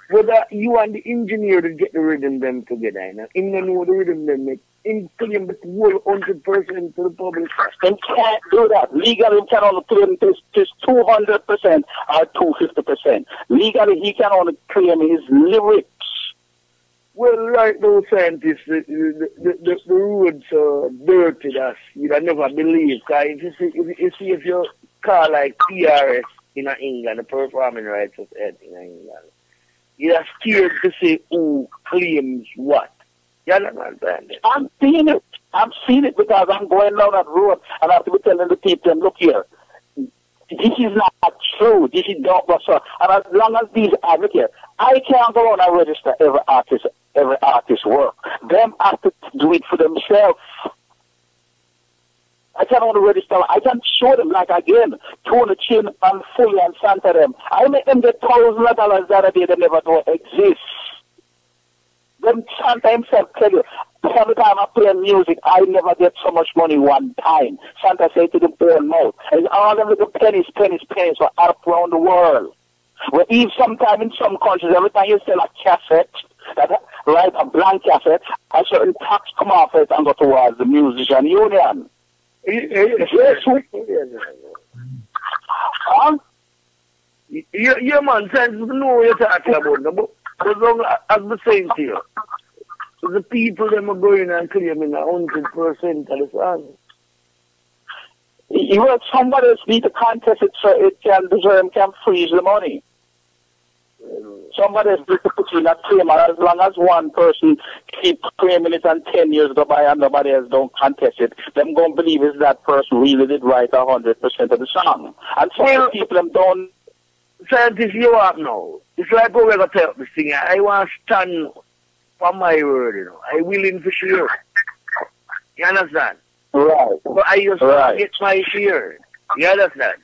Whether you and the engineer to get the rhythm them together, you know, him don't know the rhythm them make. Him claim the whole 100% to the publisher. They can't do that. Legally, he can only claim this 200% or 250%. Legally, he can only claim his lyrics. Well, like those scientists, the roads are dirty that you'd never believe. If you call like PRS in England, the Performing Rights Society in England, you're scared to say who claims what. You understand? I'm seeing it. I'm seeing it because I'm going down that road and I have to be telling the people, look here, this is not true. This is not what's up. And as long as these are, look here, I can't go on and register every artist's work. Them have to do it for themselves. I can't only register. I can show them, like again, Tony Chin and Fully and Santa them. I make them get $1,000 the other day. They never don't exist. Then Santa himself tell you, every time I play music, I never get so much money one time. Santa say to the own mouth. And all them little pennies for up around the world. Well, even sometime in some countries, every time you sell a cassette, right, a blank cassette, a certain tax come off it and go towards the musician union. Huh? Yeah, man, sense to know what you're talking about. As long as I'm saying to you, the people them are going and claiming 100% of the song. You want somebody else need to contest it so it can deserve, can freeze the money. Somebody else needs to put in a claim, and as long as one person keep claiming it and 10 years go by and nobody else don't contest it, them going to believe is that person really did write 100% of the song. And some people them don't. Scientists, you up now. It's like we're going to tell this thing. I want to stand for my word, you know. I willing for share. You understand? Right. But I just get my share. You understand?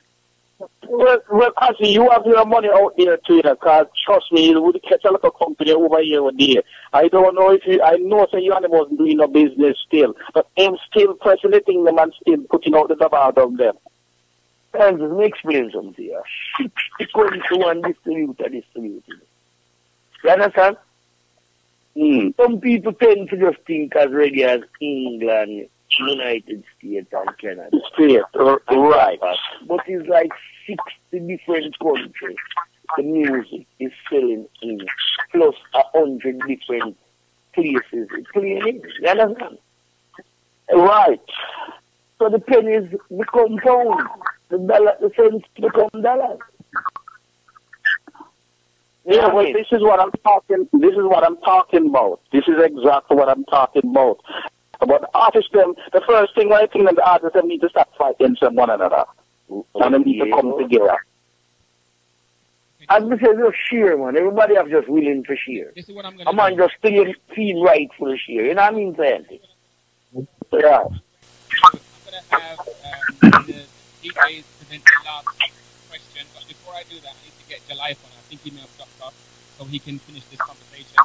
Well, Cousin, you have your money out there too, you know, because trust me, you would catch a lot of company over here or there. I don't know if you, I know say you animals doing no business still, but I'm still facilitating them and still putting out the job out of them. And let me explain something here. It's going to one distributor. You understand? Some people tend to just think as ready as England, United States, and Canada. Right. But it's like 60 different countries the music is selling in, plus 100 different places it's playing in. You understand? Right. So the pennies become pounds, the cents become dollars. Yeah, well, this is what I'm talking. This is what I'm talking about. This is exactly what I'm talking about. But artists, them, the first thing I think that the artists them need to start fighting one another, and they need to come together. As we say, just share, man. Everybody have just willing to share. This is what I'm a man just feel right for the share. You know what I mean, saying? Yeah. I'm gonna have the DJs present the last question, but before I do that, I need to get your life on. I think he may have dropped off, so he can finish this conversation.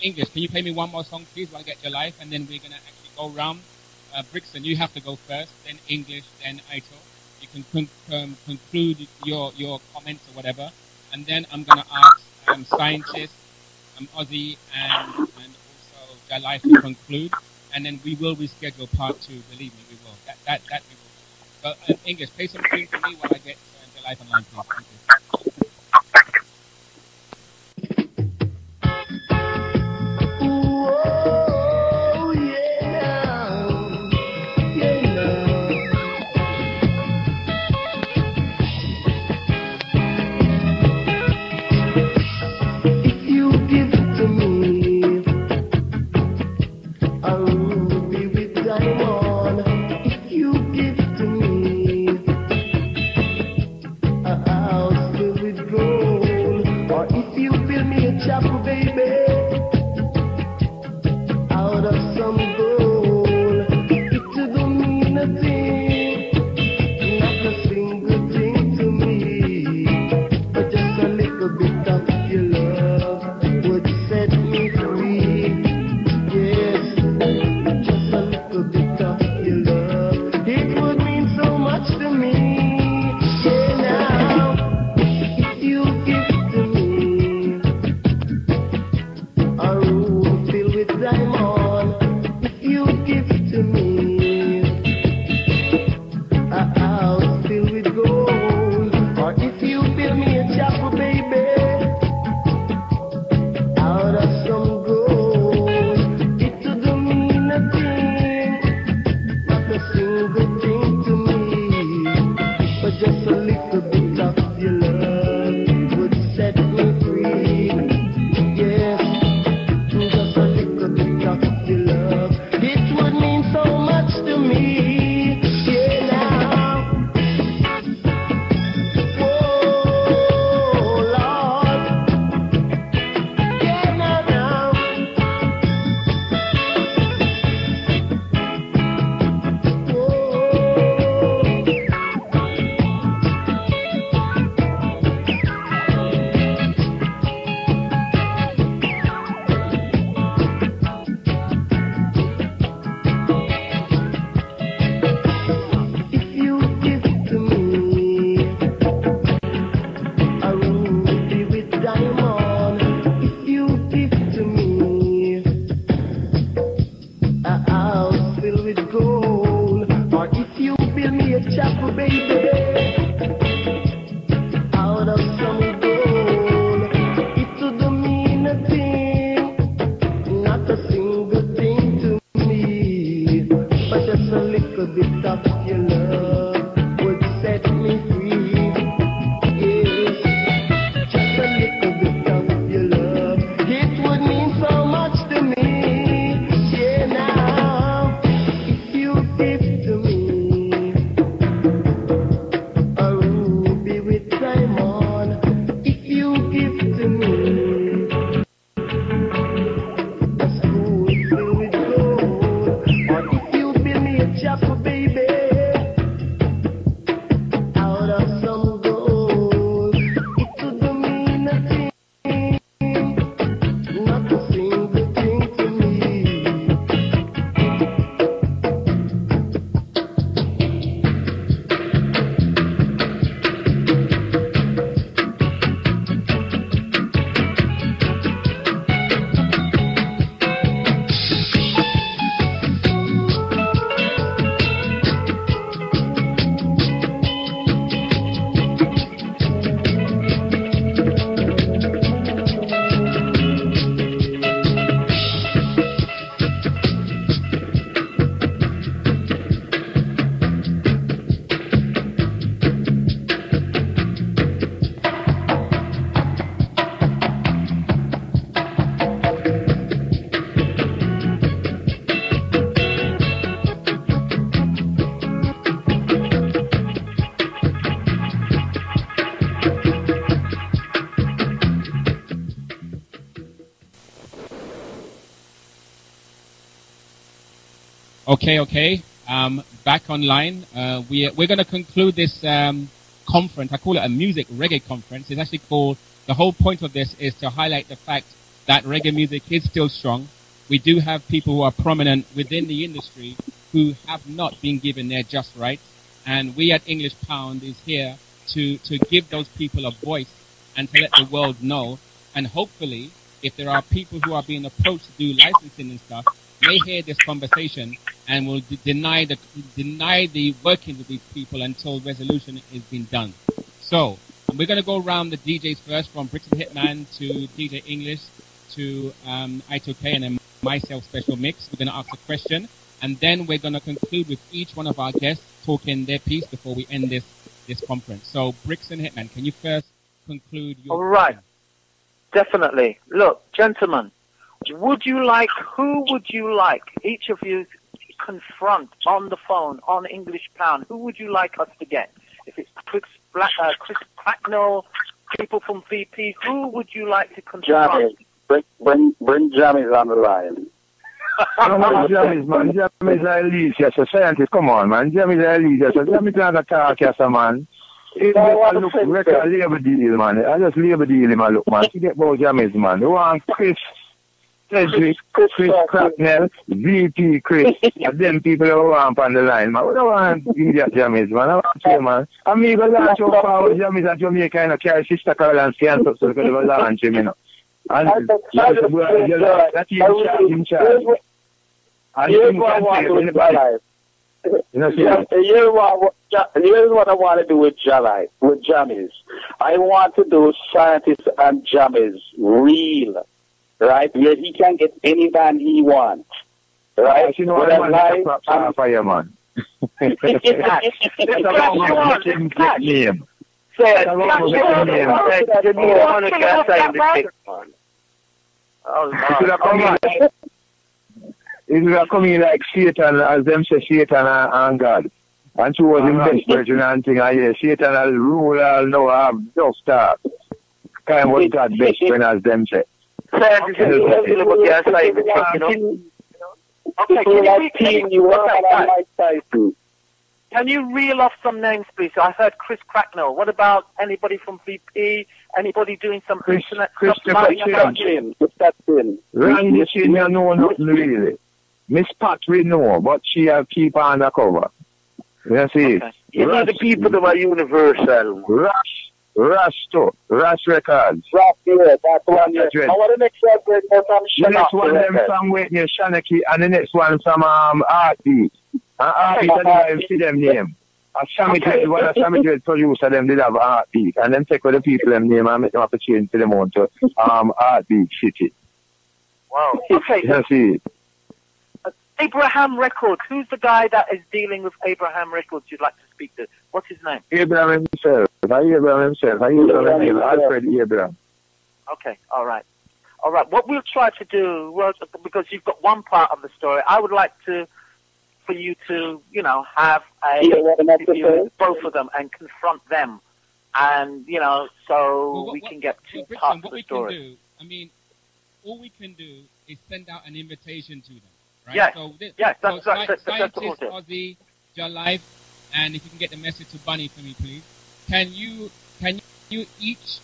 English, can you play me one more song, please, while I get your life, and then we're gonna actually go round. Brixton, you have to go first, then English, then Ital. You can conclude your comments or whatever, and then I'm gonna ask scientists, Ozzy, and also your life to conclude, and then we will reschedule part 2. Believe me, we will. That we will. But English, play some tune for me while I get your life online, please. Thank you. Okay. Back online. We're going to conclude this conference. I call it a music reggae conference. It's actually called, the whole point of this is to highlight the fact that reggae music is still strong. We do have people who are prominent within the industry who have not been given their just rights. And we at English Pound is here to give those people a voice and to let the world know. And hopefully, if there are people who are being approached to do licensing and stuff, may hear this conversation and will deny the working with these people until resolution is being done. So we're going to go around the DJs first, from Brixton Hitman to DJ English to Ital, and then myself, Special Mix. We're going to ask a question, and then we're going to conclude with each one of our guests talking their piece before we end this conference. So Brixton Hitman, can you first conclude your... All right. Definitely. Look, gentlemen, who would you like, each of you, confront on the phone, on English Pound? Who would you like us to get? If it's Chris Cracknell, people from VP, who would you like to confront? Jammy. Bring Jammies on the line. Jammies, man. Jammies are elite, yes, a scientist. Come on, man. Jammies are elite, yes. Jammies not a talk, yes, man. I look record labor deal, man. I just labor deal him, I look, man. Forget about Jammies, man. You want Chris Chris Cracknell, VP Chris, and them people who want on the line, man. We don't want idiot Jammies, man. I want to say, man. I mean, go launch your power Jammies at Jamaica, and carry Sister Caroline's cancer, so we can launch him, you know. And that's in charge. And here's what I want to do with Jammies. Here's what I want to do with Jammies. I want to do scientists and Jammies real, right? Where he can get any band he wants, right? You know what I want to fire, man. That's a name. It will come in like Satan, as them say Satan and God. And she was in best version and thing, and yeah, Satan will rule all now, have no start. Kind of what God best friend, as them say. Okay, can you reel off some names, please? I heard Chris Cracknell. What about anybody from VP? Anybody doing some internet stuff? Randy, she don't know nothing really. Miss Pat, we know, but she have keep undercover. You see? Okay. You know the people that are universal. Rush Records. Rush, yeah, that's one. I want to make sure I the next one them from Whitney Shanaki, and the next one from Heartbeat. And Heartbeat, I don't see them name. And Sammy Dread producer, them did have Heartbeat, and then take with the people them name and make them have to change to them on to Heartbeat City. Wow. Okay. You see? Abraham Records. Who's the guy that is dealing with Abraham Records you'd like to speak to? What's his name? Abraham himself. Alfred Abraham. Okay, all right. What we'll try to do, well, because you've got one part of the story, I would like for you to, have both of them and confront them, and so we can get two parts of the story. All we can do is send out an invitation to them. Right? Yes, that's the Scientist Ozzy, your life, and if you can get the message to Bunny for me, please. Can you each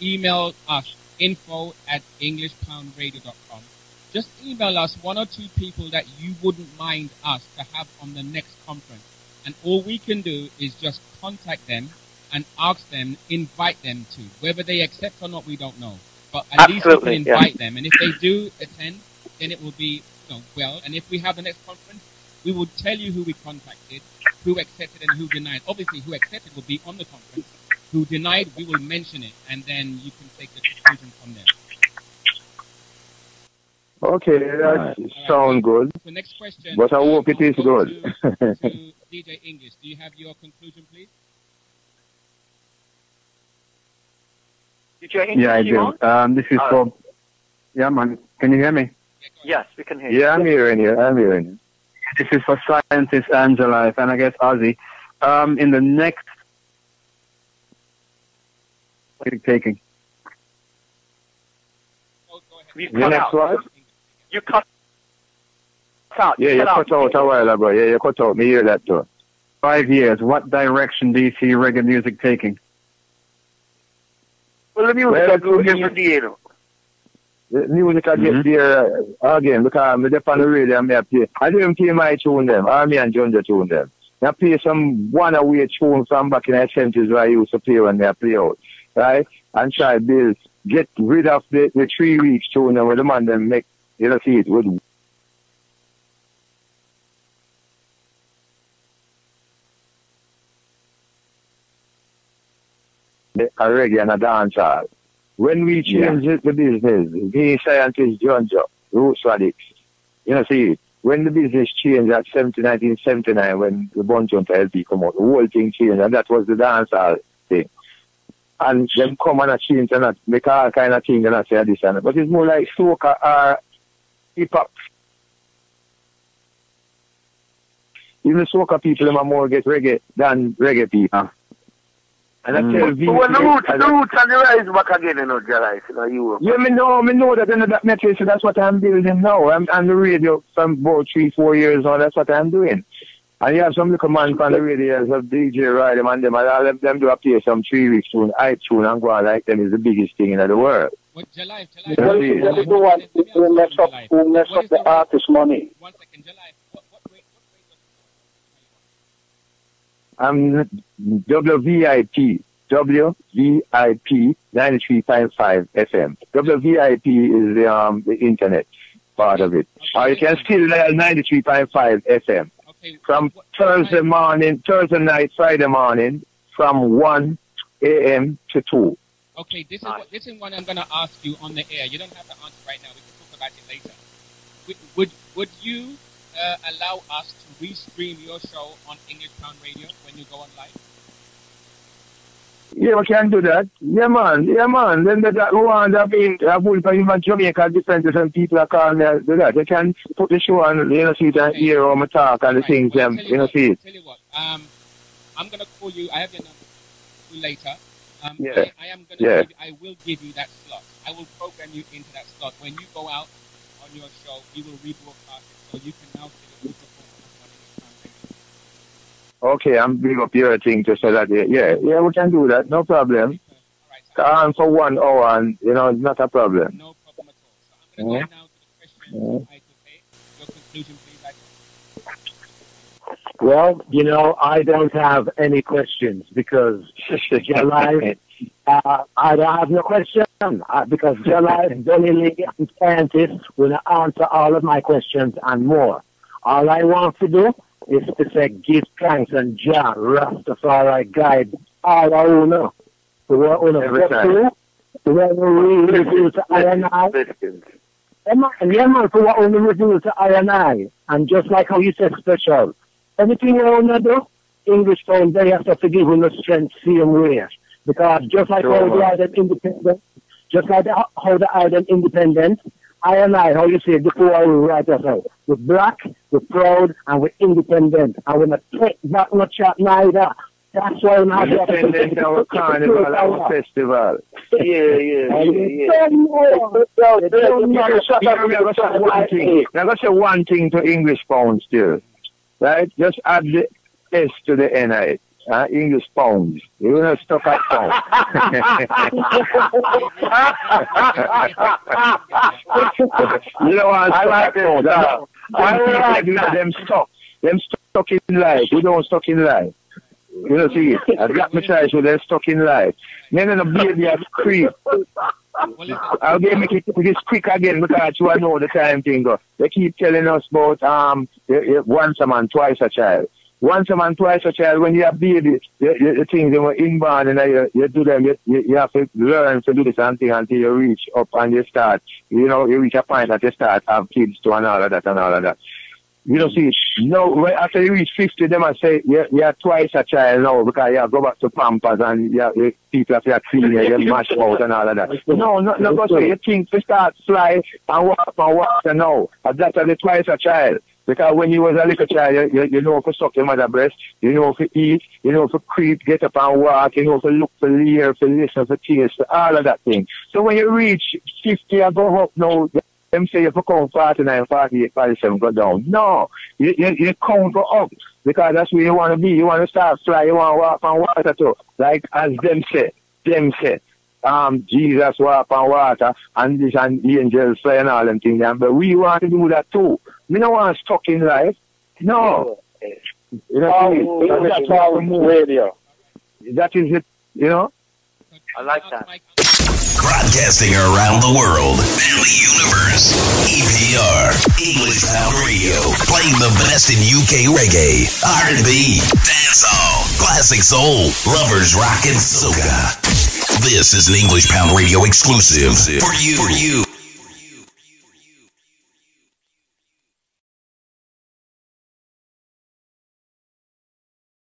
email us info@englishpoundradio.com? Just email us one or two people that you wouldn't mind us to have on the next conference, and all we can do is just contact them and ask them, invite them to. Whether they accept or not, we don't know, but at least we can invite them, and if they do attend, then it will be well, and if we have the next conference, we will tell you who we contacted, who accepted and who denied. Obviously, who accepted will be on the conference. Who denied, we will mention it, and then you can take the conclusion from there. Okay, that sounds good. The next question. But I hope it is good. To DJ English, do you have your conclusion, please? DJ English, yeah, I do. This is for... Yeah, man. Can you hear me? Yes, we can hear you. Yeah, I'm hearing you. This is for Scientist Angela, and I guess Ozzy. In the next... What are you taking? You cut out. You cut Yeah, you cut out a while ago. Yeah, you cut out. Me hear that too. 5 years, what direction do you see reggae music taking? Well, the music I do every day, you know. The music I get there again because I'm on the radio and I play. I didn't play my tune them. Army and Junja tune them. I play some one-away tune from back in the 70s where I used to play when they play out. Right? And try to get rid of the 3 weeks tune and with the man them make, you know, see it with a reggae and a dancehall. When we change the business, the scientist Junja, Roots Radix, you know, see it. When the business changed at 1979, when the Bon Junta LP come out, the whole thing changed, and that was the dancehall thing. And them come and change and make all kind of things and I say this and that. But it's more like soca or hip-hop. Even soca people are more get reggae than reggae people. And I tell you, so when the roots and the rise back again, you know, Jalai, you know, you. Yeah, me know that in that metric, so that's what I'm building now. I'm on the radio from about 3-4 years now, that's what I'm doing. And you have some little man on the radio, some DJ Riley, and them, and all them do appear some 3 weeks tune, iTunes, and go on like them is the biggest thing in the world. But Jalai, That's the one who mess up the artist money. 1 second, Jalai, what rate I'm WVIP 93.5 FM. WVIP is the internet part of it. Or you can still dial 93.5 FM. Okay. From Thursday night, Friday morning, from 1 a.m. to 2. Okay, this is one I'm gonna ask you on the air. You don't have to answer right now. We can talk about it later. Would you allow us to restream your show on English Town Radio when you go on live? Yeah, we can do that. Yeah, man. Then that one that means I will even Jamaica different people are calling me do that. They can put the show on, you know, see it and hear all my talk and the things them, you know, see it. Tell you what, I'm gonna call you. I have your number later. I will give you that slot. I will program you into that slot. When you go out on your show, we will rebroadcast it, so you can now see the full performance. Okay, I'm bring up your thing to say that. Yeah, we can do that. No problem. All right, for 1 hour, and you know, it's not a problem. no problem at all. So I'm going to go now to the question of Ital. Your conclusion, please, Ital. Well, you know, I don't have any questions because Jalai, I don't have no question because Jalai, Dolly, and scientists will answer all of my questions and more. All I want to do is to say give thanks and Jah Rastafari guide all our owner. To what owner every time. To what we review to I&I. Yeah, man, to what owner review to I&I. And just like how you said special, anything you want to do, English phone, they have to forgive you the strength same way. Because just like how the island independent, how the island independent, I&I, how you say it before we write us out. We're black, we're proud, and we're independent. And we're not take back no chat neither. That's why we're not independent our carnival, our festival. Yeah. Now, let's say one thing to English pounds still. Right? Just add the S to the NI. English pounds. You're not stuck at pounds. You know what? I like it. I like them stuck. Them stuck in life. We don't stuck in life. You know, see it. I got my choice, so they're stuck in life. No, baby, I creep. I'll make it quick again because you know the time thing. They keep telling us about once a man, twice a child. Once a man, twice a child. When you have baby, the things they were inborn and you do them, you have to learn to do the same thing until you reach up and you start, you know, you reach a point that you start have kids to and all of that. You know, see, no, after you reach 50, they must say, you're twice a child now because you go back to Pampers and people have to clean you mash out and all of that. No, go say, you think to start fly and walk and now. That's the twice a child. Because when you was a little child, you know to suck your mother's breast, you know to eat, you know to creep, get up and walk, you know to look for hear, for listen, for taste, for all of that thing. So when you reach 50 and go up now, them say if you count 49, 48, 47, go down. No, you count for up because that's where you want to be. You want to start fly. You want to walk on water too. Like as them say. Jesus walk on water and this and the angels fly and all them things. But we want to do that too. We don't want to stuck in life. No. You know, that's how we move. Radio. That is it, you know? I like that. Broadcasting around the world and the universe. EPR, English Pound Radio. Playing the best in UK reggae, R&B, dancehall, classic soul, lovers rock and soca. This is an English Pound Radio exclusive for you.